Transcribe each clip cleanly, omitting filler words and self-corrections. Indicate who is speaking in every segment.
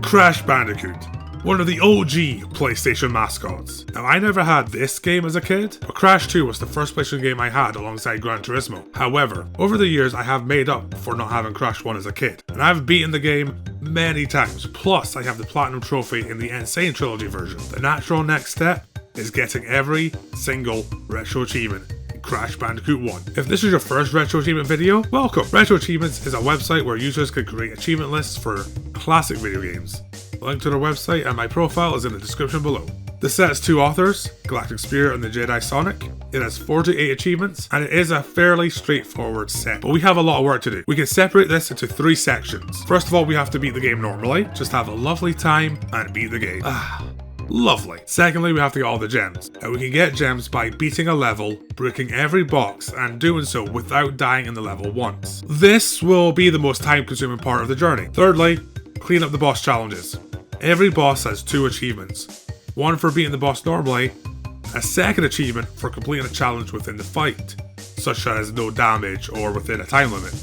Speaker 1: Crash Bandicoot, one of the OG PlayStation mascots. Now, I never had this game as a kid, but Crash 2 was the first PlayStation game I had alongside Gran Turismo. However, over the years I have made up for not having Crash 1 as a kid, and I've beaten the game many times, plus I have the Platinum Trophy in the Sane Trilogy version. The natural next step is getting every single Retro Achievement in Crash Bandicoot 1. If this is your first Retro Achievement video, welcome! Retro Achievements is a website where users can create achievement lists for classic video games. The link to their website and my profile is in the description below. The set has two authors, Galactic Spirit and the Jedi Sonic. It has 48 achievements, and it is a fairly straightforward set, but we have a lot of work to do. We can separate this into 3 sections. First of all, we have to beat the game normally, just have a lovely time and beat the game. Lovely. Secondly, we have to get all the gems. And we can get gems by beating a level, breaking every box, and doing so without dying in the level once. This will be the most time-consuming part of the journey. Thirdly, clean up the boss challenges. Every boss has 2 achievements. One for beating the boss normally, a second achievement for completing a challenge within the fight, such as no damage or within a time limit.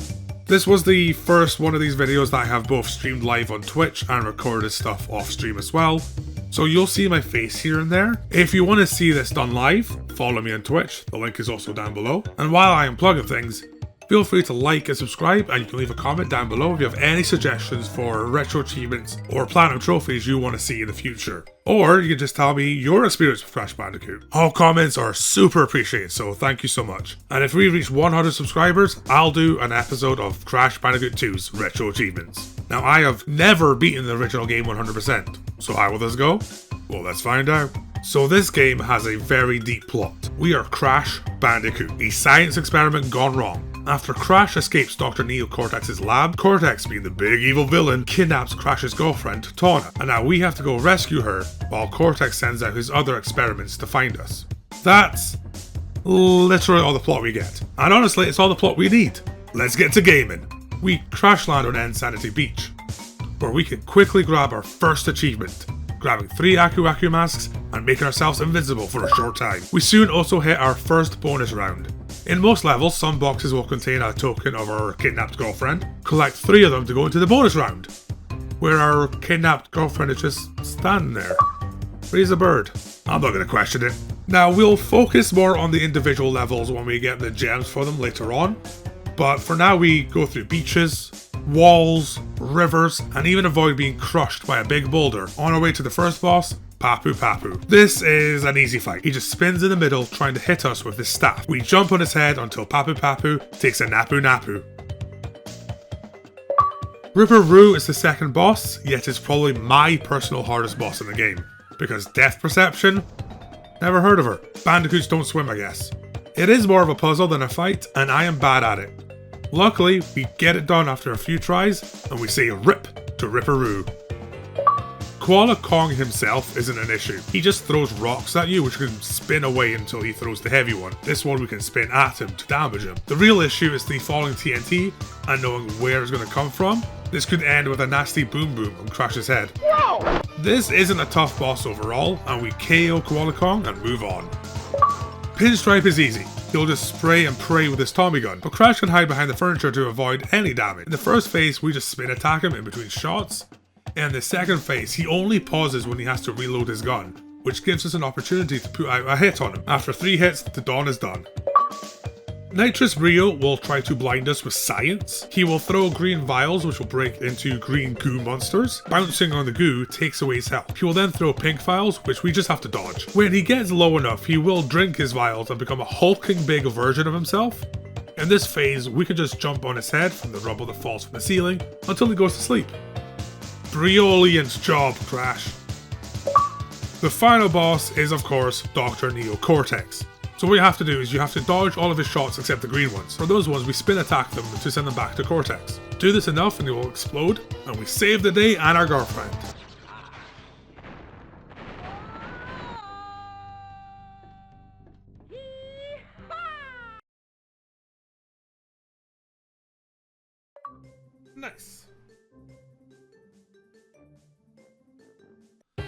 Speaker 1: This was the first one of these videos that I have both streamed live on Twitch and recorded stuff off stream as well. So you'll see my face here and there. If you want to see this done live, follow me on Twitch, the link is also down below. And while I am plugging things, feel free to like and subscribe, and you can leave a comment down below if you have any suggestions for Retro Achievements or Platinum Trophies you want to see in the future. Or you can just tell me your experience with Crash Bandicoot. All comments are super appreciated, so thank you so much. And if we reach 100 subscribers, I'll do an episode of Crash Bandicoot 2's Retro Achievements. Now, I have never beaten the original game 100%, so how will this go? Well, let's find out. So this game has a very deep plot. We are Crash Bandicoot, a science experiment gone wrong. After Crash escapes Dr. Neo Cortex's lab, Cortex, being the big evil villain, kidnaps Crash's girlfriend, Tawna, and now we have to go rescue her while Cortex sends out his other experiments to find us. That's literally all the plot we get. And honestly, it's all the plot we need. Let's get to gaming. We crash land on Insanity Beach, where we can quickly grab our first achievement, grabbing 3 Aku Aku masks and making ourselves invincible for a short time. We soon also hit our first bonus round. In most levels, some boxes will contain a token of our kidnapped girlfriend. Collect 3 of them to go into the bonus round, where our kidnapped girlfriend is just standing there. Raise a bird. I'm not going to question it. Now, we'll focus more on the individual levels when we get the gems for them later on, but for now we go through beaches, walls, rivers, and even avoid being crushed by a big boulder on our way to the first boss, Papu Papu. This is an easy fight. He just spins in the middle trying to hit us with his staff. We jump on his head until Papu Papu takes a Napu Napu. Ripper Roo is the second boss, yet is probably my personal hardest boss in the game, because depth perception? Never heard of her. Bandicoots don't swim, I guess. It is more of a puzzle than a fight, and I am bad at it. Luckily, we get it done after a few tries, and we say RIP to Ripper Roo. Koala Kong himself isn't an issue. He just throws rocks at you, which can spin away until he throws the heavy one. This one we can spin at him to damage him. The real issue is the falling TNT and knowing where it's going to come from. This could end with a nasty boom boom on Crash's head. Whoa! This isn't a tough boss overall, and we KO Koala Kong and move on. Pinstripe is easy. He'll just spray and pray with his Tommy gun, but Crash can hide behind the furniture to avoid any damage. In the first phase, we just spin attack him in between shots. In the second phase, he only pauses when he has to reload his gun, which gives us an opportunity to put out a hit on him. After 3 hits, the Dawn is done. Nitrous Rio will try to blind us with science. He will throw green vials, which will break into green goo monsters. Bouncing on the goo takes away his health. He will then throw pink vials, which we just have to dodge. When he gets low enough, he will drink his vials and become a hulking big version of himself. In this phase, we can just jump on his head from the rubble that falls from the ceiling until he goes to sleep. Brilliant job, Crash. The final boss is, of course, Dr. Neo Cortex. So what you have to do is you have to dodge all of his shots except the green ones. For those ones, we spin attack them to send them back to Cortex. Do this enough and he will explode, and we save the day and our girlfriend. Nice.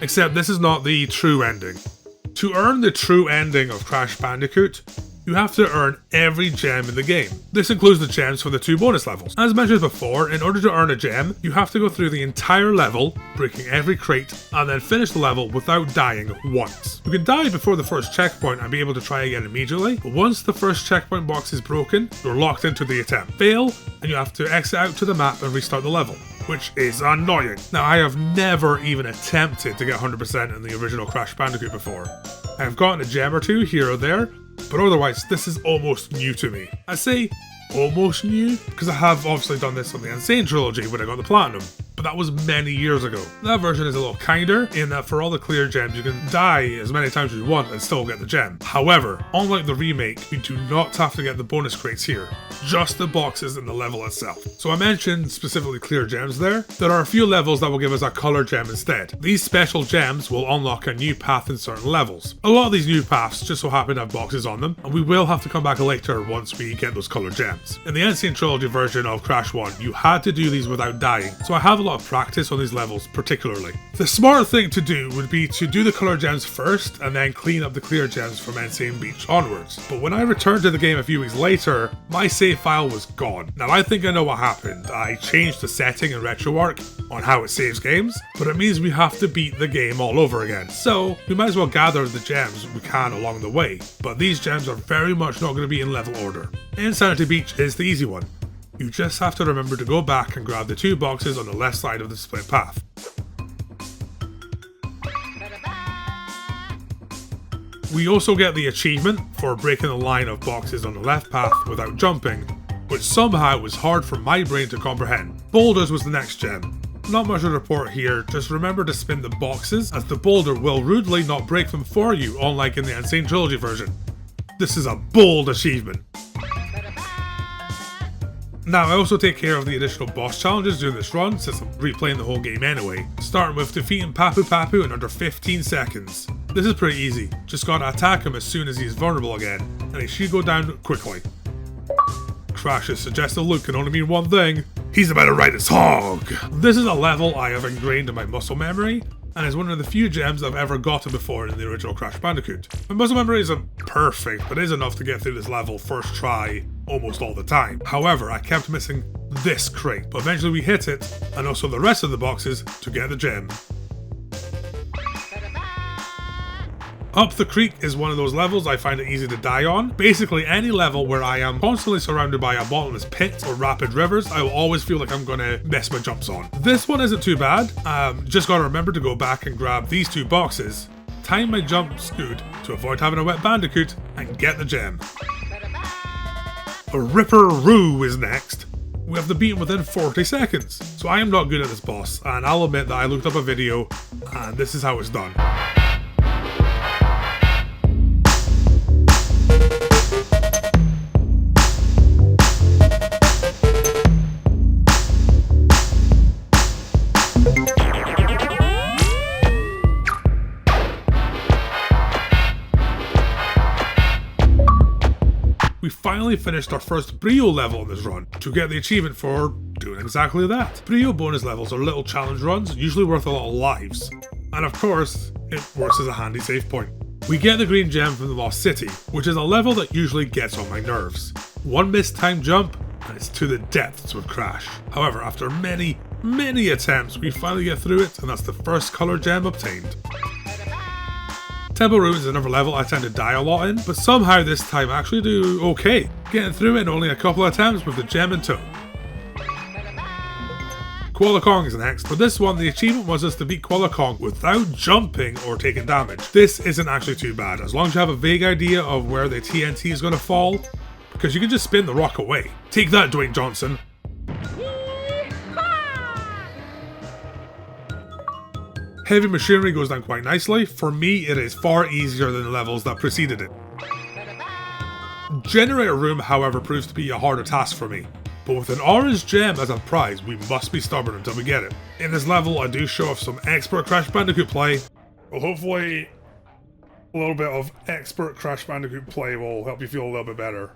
Speaker 1: Except this is not the true ending. To earn the true ending of Crash Bandicoot, you have to earn every gem in the game. This includes the gems for the 2 bonus levels. As mentioned before, in order to earn a gem, you have to go through the entire level, breaking every crate, and then finish the level without dying once. You can die before the first checkpoint and be able to try again immediately, but once the first checkpoint box is broken, you're locked into the attempt. Fail, and you have to exit out to the map and restart the level, which is annoying. Now, I have never even attempted to get 100% in the original Crash Bandicoot before. I have gotten a gem or 2 here or there, but otherwise this is almost new to me. I say almost new because I have obviously done this on the Sane Trilogy when I got the Platinum, but that was many years ago. That version is a little kinder in that for all the clear gems you can die as many times as you want and still get the gem. However, unlike the remake, you do not have to get the bonus crates here, just the boxes in the level itself. So I mentioned specifically clear gems there. There are a few levels that will give us a color gem instead. These special gems will unlock a new path in certain levels. A lot of these new paths just so happen to have boxes on them, and we will have to come back later once we get those color gems. In the Sane Trilogy version of Crash 1, you had to do these without dying, so I have a lot of practice on these levels particularly. The smart thing to do would be to do the color gems first and then clean up the clear gems from Insane Beach onwards. But when I returned to the game a few weeks later, my save file was gone. Now I think I know what happened. I changed the setting in RetroArch on how it saves games, but it means we have to beat the game all over again. So we might as well gather the gems we can along the way, but these gems are very much not going to be in level order. Insanity Beach is the easy one. You just have to remember to go back and grab the 2 boxes on the left side of the split path. We also get the achievement for breaking the line of boxes on the left path without jumping, which somehow was hard for my brain to comprehend. Boulders was the next gem. Not much to report here, just remember to spin the boxes as the boulder will rudely not break them for you, unlike in the Insane Trilogy version. This is a bold achievement. Now, I also take care of the additional boss challenges during this run, since I'm replaying the whole game anyway, starting with defeating Papu Papu in under 15 seconds. This is pretty easy, just gotta attack him as soon as he's vulnerable again, and he should go down quickly. Crash's suggestive look can only mean one thing: he's about to ride his hog! This is a level I have ingrained in my muscle memory, and is one of the few gems I've ever gotten before in the original Crash Bandicoot. My muscle memory isn't perfect, but is enough to get through this level first try almost all the time. However, I kept missing this crate, but eventually we hit it, and also the rest of the boxes to get the gem. Up the Creek is one of those levels I find it easy to die on. Basically any level where I am constantly surrounded by a bottomless pit or rapid rivers, I will always feel like I'm gonna miss my jumps on. This one isn't too bad, just gotta remember to go back and grab these 2 boxes, time my jumps good to avoid having a wet bandicoot, and get the gem. A Ripper-Roo is next. We have to beat him within 40 seconds. So I am not good at this boss, and I'll admit that I looked up a video, and this is how it's done. We finally finished our first Brio level in this run, to get the achievement for doing exactly that. Brio bonus levels are little challenge runs, usually worth a lot of lives. And of course, it works as a handy save point. We get the green gem from the Lost City, which is a level that usually gets on my nerves. One mistimed jump, and it's to the depths with Crash. However, after many attempts, we finally get through it, and that's the first color gem obtained. Temple Ruins is another level I tend to die a lot in, but somehow this time I actually do okay, getting through it in only a couple of attempts with the gem in tow. Koala Kong is next. For this one, the achievement was us to beat Koala Kong without jumping or taking damage. This isn't actually too bad, as long as you have a vague idea of where the TNT is going to fall, because you can just spin the rock away. Take that, Dwayne Johnson. Heavy machinery goes down quite nicely. For me, it is far easier than the levels that preceded it. Generator Room, however, proves to be a harder task for me. But with an orange gem as a prize, we must be stubborn until we get it. In this level, I do show off some expert Crash Bandicoot play. Well, hopefully, a little bit of expert Crash Bandicoot play will help you feel a little bit better.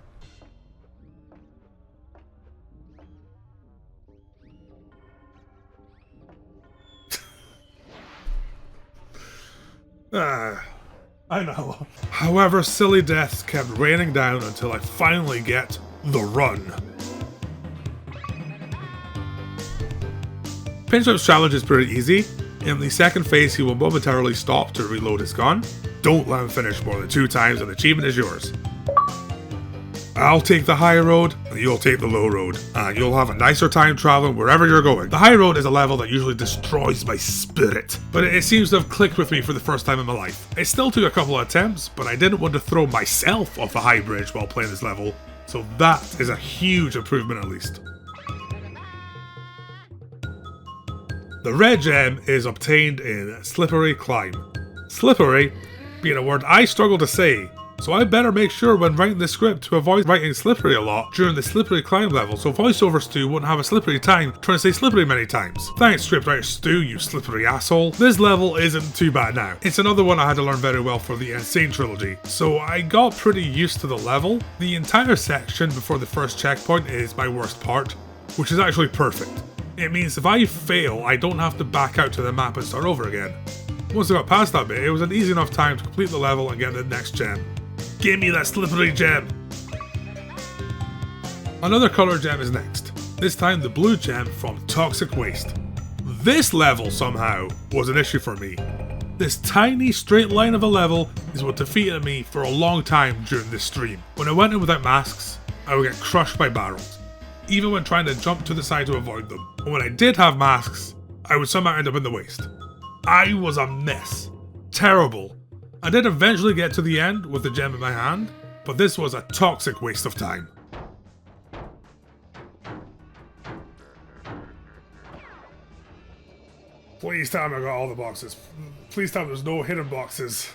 Speaker 1: I know. However, silly deaths kept raining down until I finally get the run. Pinstripe's challenge is pretty easy. In the second phase, he will momentarily stop to reload his gun. Don't let him finish more than 2 times and the achievement is yours. I'll take the high road, and you'll take the low road, and you'll have a nicer time traveling wherever you're going. The high road is a level that usually destroys my spirit, but it seems to have clicked with me for the first time in my life. It still took a couple of attempts, but I didn't want to throw myself off the high bridge while playing this level, so that is a huge improvement at least. The red gem is obtained in Slippery Climb. Slippery being a word I struggle to say, so I better make sure when writing the script to avoid writing slippery a lot during the Slippery Climb level so voiceovers Stu wouldn't have a slippery time trying to say slippery many times. Thanks scriptwriter Stu, you slippery asshole. This level isn't too bad now. It's another one I had to learn very well for the Sane Trilogy, so I got pretty used to the level. The entire section before the first checkpoint is my worst part, which is actually perfect. It means if I fail, I don't have to back out to the map and start over again. Once I got past that bit, it was an easy enough time to complete the level and get the next gem. Give me that slippery gem! Another colour gem is next, this time the blue gem from Toxic Waste. This level somehow was an issue for me. This tiny straight line of a level is what defeated me for a long time during this stream. When I went in without masks, I would get crushed by barrels, even when trying to jump to the side to avoid them. And when I did have masks, I would somehow end up in the waste. I was a mess. Terrible. I did eventually get to the end with the gem in my hand, but this was a toxic waste of time. Please tell me I got all the boxes. Please tell me there's no hidden boxes.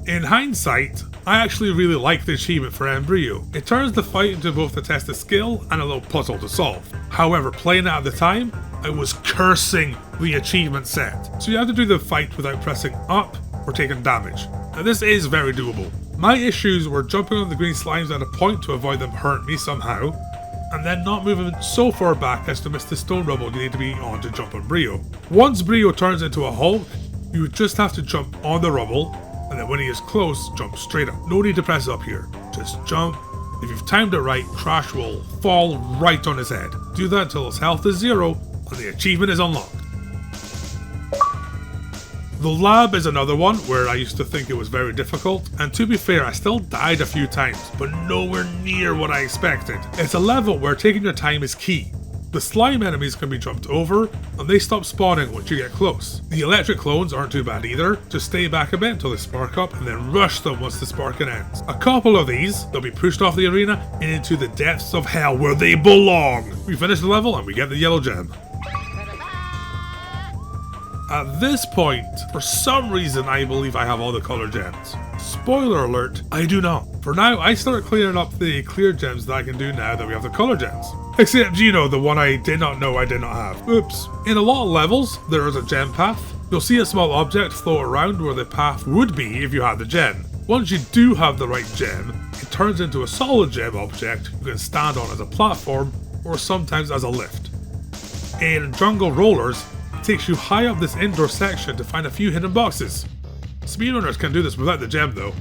Speaker 1: In hindsight, I actually really like the achievement for Embryo. It turns the fight into both a test of skill and a little puzzle to solve. However, playing it at the time, I was cursing the achievement set. So you have to do the fight without pressing up or taking damage. Now this is very doable. My issues were jumping on the green slimes at a point to avoid them hurting me somehow, and then not moving so far back as to miss the stone rubble you need to be on to jump on Brio. Once Brio turns into a Hulk, you would just have to jump on the rubble, and then when he is close, jump straight up. No need to press up here, just jump. If you've timed it right, Crash will fall right on his head. Do that until his health is 0 and the achievement is unlocked. The lab is another one where I used to think it was very difficult, and to be fair, I still died a few times, but nowhere near what I expected. It's a level where taking your time is key. The slime enemies can be jumped over, and they stop spawning once you get close. The electric clones aren't too bad either, just stay back a bit until they spark up and then rush them once the sparking ends. A couple of these, they'll be pushed off the arena and into the depths of hell where they belong. We finish the level and we get the yellow gem. At this point, for some reason I believe I have all the colour gems. Spoiler alert, I do not. For now, I start clearing up the clear gems that I can do now that we have the colour gems. Except, you know, the one I did not know I did not have. Oops. In a lot of levels, there is a gem path. You'll see a small object float around where the path would be if you had the gem. Once you do have the right gem, it turns into a solid gem object you can stand on as a platform or sometimes as a lift. In Jungle Rollers, it takes you high up this indoor section to find a few hidden boxes. Speedrunners can do this without the gem though.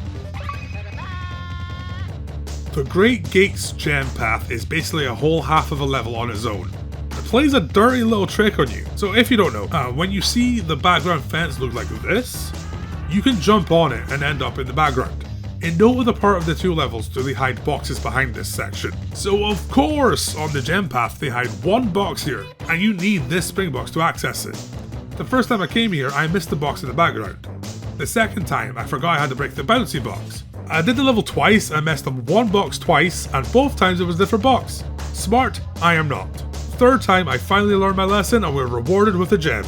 Speaker 1: The Great Gates gem path is basically a whole half of a level on its own. It plays a dirty little trick on you. So if you don't know, when you see the background fence look like this, you can jump on it and end up in the background. In no other part of the 2 levels do they hide boxes behind this section. So of course, on the gem path they hide one box here, and you need this spring box to access it. The first time I came here, I missed the box in the background. The second time, I forgot I had to break the bouncy box. I did the level twice and messed up one box twice, and both times it was a different box. Smart, I am not. Third time, I finally learned my lesson and we're rewarded with a gem.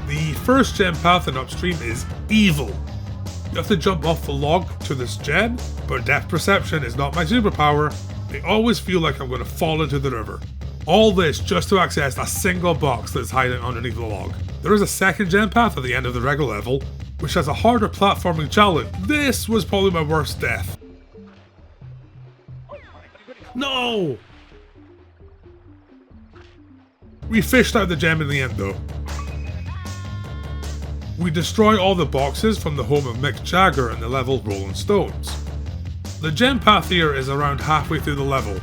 Speaker 1: The first gem path in upstream is evil. You have to jump off the log to this gem, but depth perception is not my superpower. I always feel like I'm going to fall into the river. All this just to access a single box that's hiding underneath the log. There is a second gem path at the end of the regular level, which has a harder platforming challenge. This was probably my worst death. No! We fished out the gem in the end though. We destroy all the boxes from the home of Mick Jagger in the level Rolling Stones. The gem path here is around halfway through the level,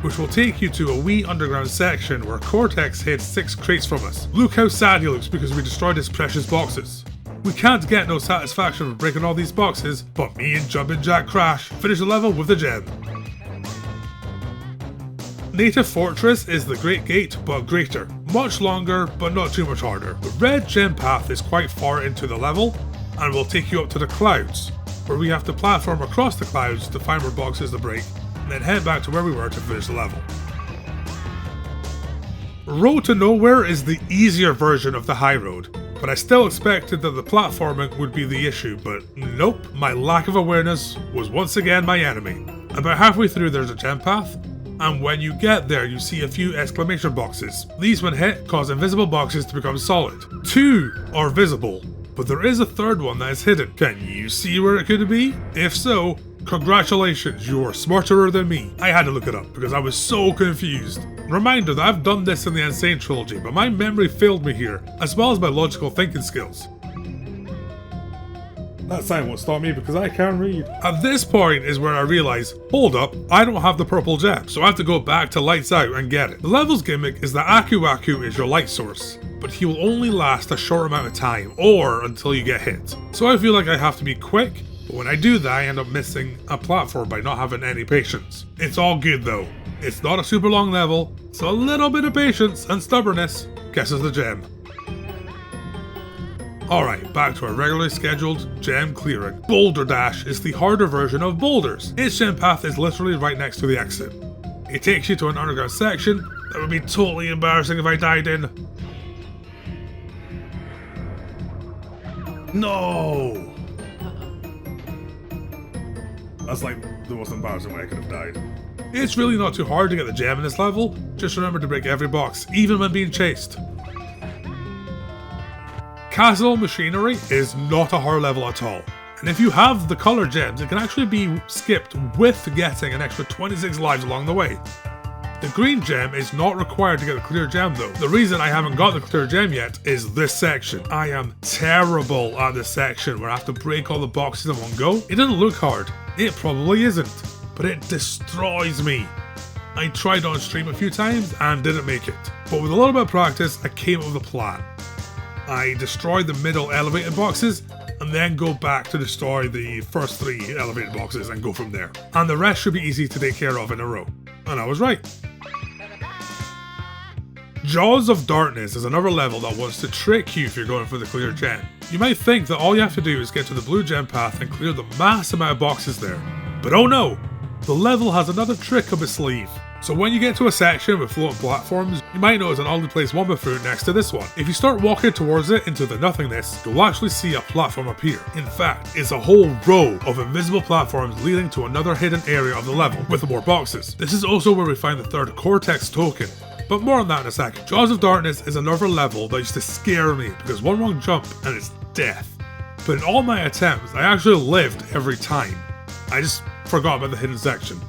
Speaker 1: which will take you to a wee underground section where Cortex hid 6 crates from us. Look how sad he looks because we destroyed his precious boxes. We can't get no satisfaction from breaking all these boxes, but me and Jumpin' Jack Crash finish the level with the gem. Native Fortress is the Great Gate, but greater. Much longer, but not too much harder. The red gem path is quite far into the level, and will take you up to the clouds, where we have to platform across the clouds to find more boxes to break, and then head back to where we were to finish the level. Road to Nowhere is the easier version of the high road, but I still expected that the platforming would be the issue, but nope, my lack of awareness was once again my enemy. About halfway through there's a gem path, and when you get there you see a few exclamation boxes. These when hit cause invisible boxes to become solid. 2 are visible, but there is a third one that is hidden. Can you see where it could be? If so, congratulations, you are smarter than me. I had to look it up because I was so confused. Reminder that I've done this in the Sane Trilogy, but my memory failed me here, as well as my logical thinking skills. That sign won't stop me because I can't read. At this point is where I realise, hold up, I don't have the purple gem, so I have to go back to Lights Out and get it. The level's gimmick is that Aku Aku is your light source, but he will only last a short amount of time, or until you get hit. So I feel like I have to be quick, but when I do that I end up missing a platform by not having any patience. It's all good though. It's not a super long level, so a little bit of patience and stubbornness gets us the gem. Alright, back to our regularly scheduled gem clearing. Boulder Dash is the harder version of boulders. Its gem path is literally right next to the exit. It takes you to an underground section that would be totally embarrassing if I died in. No! That's like the most embarrassing way I could have died. It's really not too hard to get the gem in this level, just remember to break every box, even when being chased. Castle Machinery is not a hard level at all, and if you have the colour gems, it can actually be skipped with getting an extra 26 lives along the way. The green gem is not required to get the clear gem though. The reason I haven't got the clear gem yet is this section. I am terrible at this section where I have to break all the boxes in one go. It doesn't look hard, it probably isn't, but it destroys me. I tried on stream a few times and didn't make it, but with a little bit of practice I came up with a plan. I destroy the middle elevated boxes and then go back to destroy the first 3 elevated boxes and go from there. And the rest should be easy to take care of in a row. And I was right. Jaws of Darkness is another level that wants to trick you if you're going for the clear gem. You might think that all you have to do is get to the blue gem path and clear the mass amount of boxes there. But oh no! The level has another trick up its sleeve. So when you get to a section with floating platforms, you might notice an oddly placed Wumba fruit next to this one. If you start walking towards it into the nothingness, you'll actually see a platform appear. In fact, it's a whole row of invisible platforms leading to another hidden area of the level with more boxes. This is also where we find the third Cortex token, but more on that in a second. Jaws of Darkness is another level that used to scare me because one wrong jump and it's death. But in all my attempts, I actually lived every time. I just forgot about the hidden section.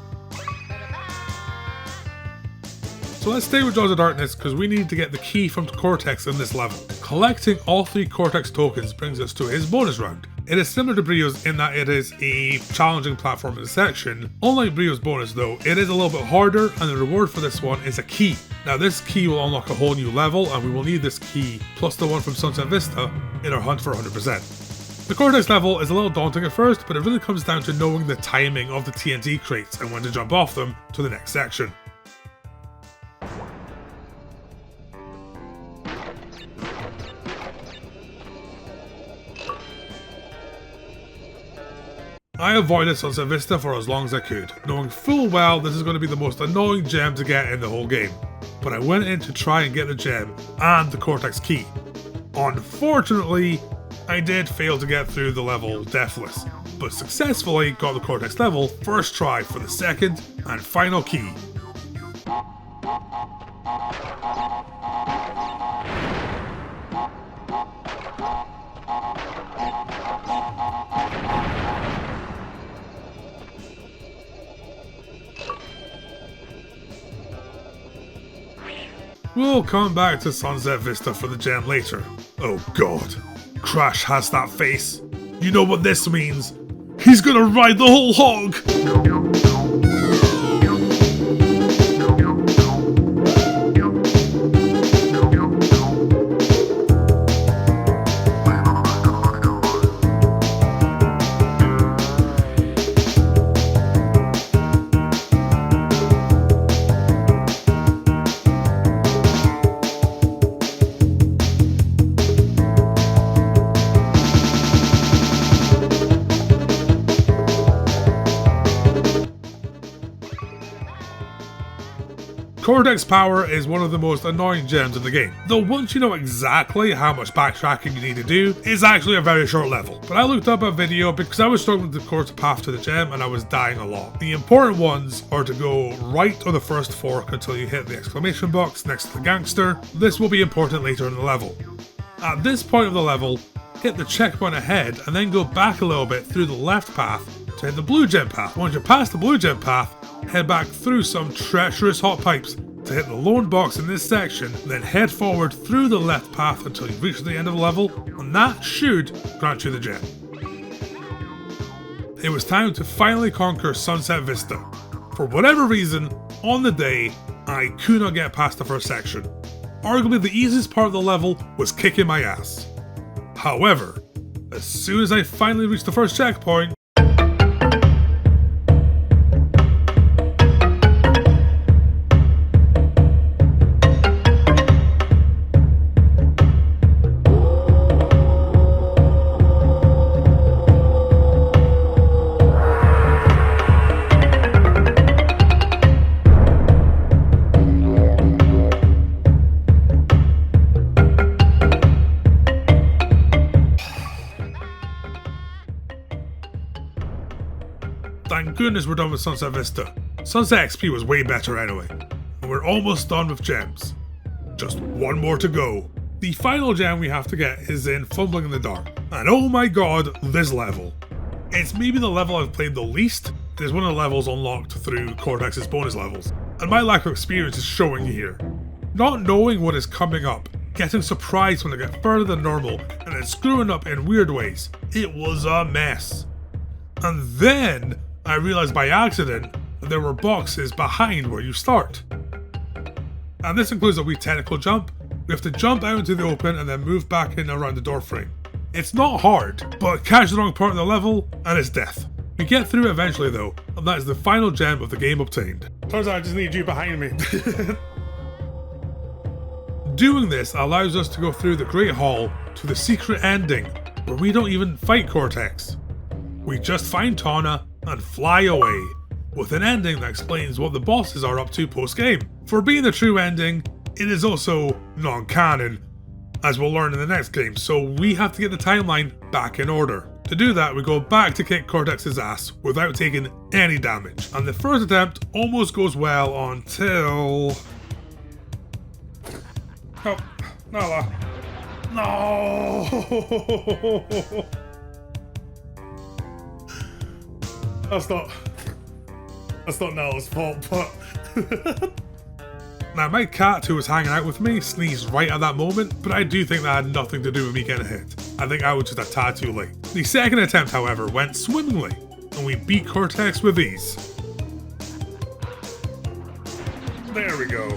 Speaker 1: So let's stay with Jaws of Darkness because we need to get the key from Cortex in this level. Collecting all 3 Cortex tokens brings us to his bonus round. It is similar to Brio's in that it is a challenging platforming section. Unlike Brio's bonus though, it is a little bit harder and the reward for this one is a key. Now this key will unlock a whole new level and we will need this key plus the one from Sunset Vista in our hunt for 100%. The Cortex level is a little daunting at first, but it really comes down to knowing the timing of the TNT crates and when to jump off them to the next section. I avoided Sunset Vista for as long as I could, knowing full well this is going to be the most annoying gem to get in the whole game. But I went in to try and get the gem and the Cortex key. Unfortunately, I did fail to get through the level deathless, but successfully got the Cortex level first try for the second and final key. We'll come back to Sunset Vista for the gem later. Oh god, Crash has that face. You know what this means? He's gonna ride the whole hog! Cortex Power is one of the most annoying gems in the game, though once you know exactly how much backtracking you need to do, it's actually a very short level. But I looked up a video because I was struggling to course the path to the gem and I was dying a lot. The important ones are to go right on the first fork until you hit the exclamation box next to the gangster. This will be important later in the level. At this point of the level, hit the checkpoint ahead and then go back a little bit through the left path to hit the blue gem path. Once you're past the blue gem path, head back through some treacherous hot pipes to hit the lone box in this section, then head forward through the left path until you reach the end of the level, and that should grant you the gem. It was time to finally conquer Sunset Vista. For whatever reason, on the day, I could not get past the first section. Arguably the easiest part of the level was kicking my ass. However, as soon as I finally reached the first checkpoint, thank goodness we're done with Sunset Vista. Sunset XP was way better anyway. And we're almost done with gems. Just one more to go. The final gem we have to get is in Fumbling in the Dark. And oh my god, this level. It's maybe the level I've played the least. It is one of the levels unlocked through Cortex's bonus levels. And my lack of experience is showing here. Not knowing what is coming up, getting surprised when I get further than normal, and then screwing up in weird ways. It was a mess. And then I realised by accident that there were boxes behind where you start. And this includes a wee technical jump. We have to jump out into the open and then move back in around the door frame. It's not hard, but catch the wrong part of the level and it's death. We get through it eventually though, and that is the final gem of the game obtained. Turns out I just need you behind me. Doing this allows us to go through the Great Hall to the secret ending, where we don't even fight Cortex. We just find Tawna and fly away, with an ending that explains what the bosses are up to post-game. For being the true ending, it is also non-canon, as we'll learn in the next game, so we have to get the timeline back in order. To do that, we go back to kick Cortex's ass without taking any damage, and the first attempt almost goes well until... Oh, Nala. No! That's not Nala's fault, but... Now, my cat who was hanging out with me sneezed right at that moment, but I do think that had nothing to do with me getting hit. I think I was just a tad too late. The second attempt, however, went swimmingly, and we beat Cortex with ease. There we go.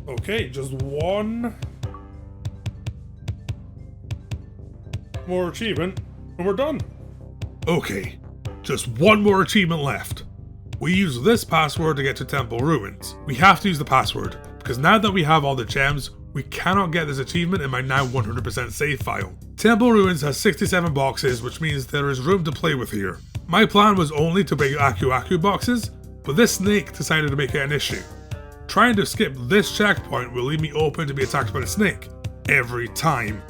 Speaker 1: Okay, just one more achievement, and we're done. Okay, just one more achievement left. We use this password to get to Temple Ruins. We have to use the password, because now that we have all the gems, we cannot get this achievement in my now 100% save file. Temple Ruins has 67 boxes, which means there is room to play with here. My plan was only to bring Aku Aku boxes, but this snake decided to make it an issue. Trying to skip this checkpoint will leave me open to be attacked by the snake every time.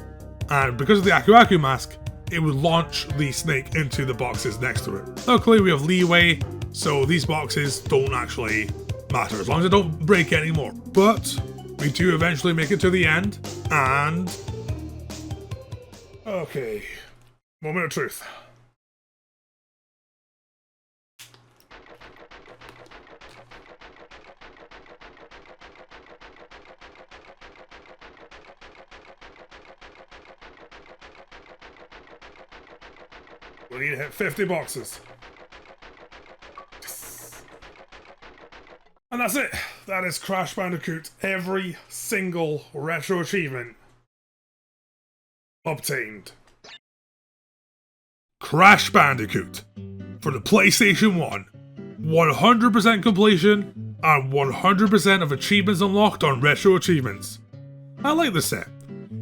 Speaker 1: And because of the Aku Aku mask, it would launch the snake into the boxes next to it. Luckily we have leeway, so these boxes don't actually matter, as long as I don't break anymore. But we do eventually make it to the end, and... Okay, moment of truth. We need to hit 50 boxes. And that's it. That is Crash Bandicoot. Every single retro achievement obtained. Crash Bandicoot for the PlayStation 1. 100% completion and 100% of achievements unlocked on Retro Achievements. I like the set.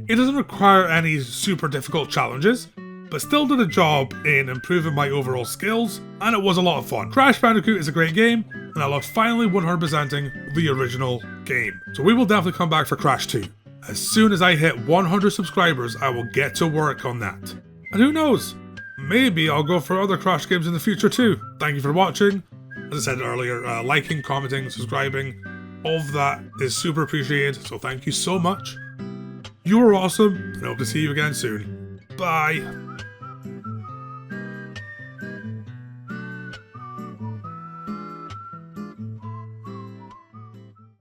Speaker 1: It doesn't require any super difficult challenges, but still did a job in improving my overall skills, and it was a lot of fun. Crash Bandicoot is a great game, and I loved finally 100%ing the original game. So we will definitely come back for Crash 2. As soon as I hit 100 subscribers, I will get to work on that. And who knows, maybe I'll go for other Crash games in the future too. Thank you for watching. As I said earlier, liking, commenting, subscribing, all of that is super appreciated, so thank you so much. You are awesome, and I hope to see you again soon. Bye.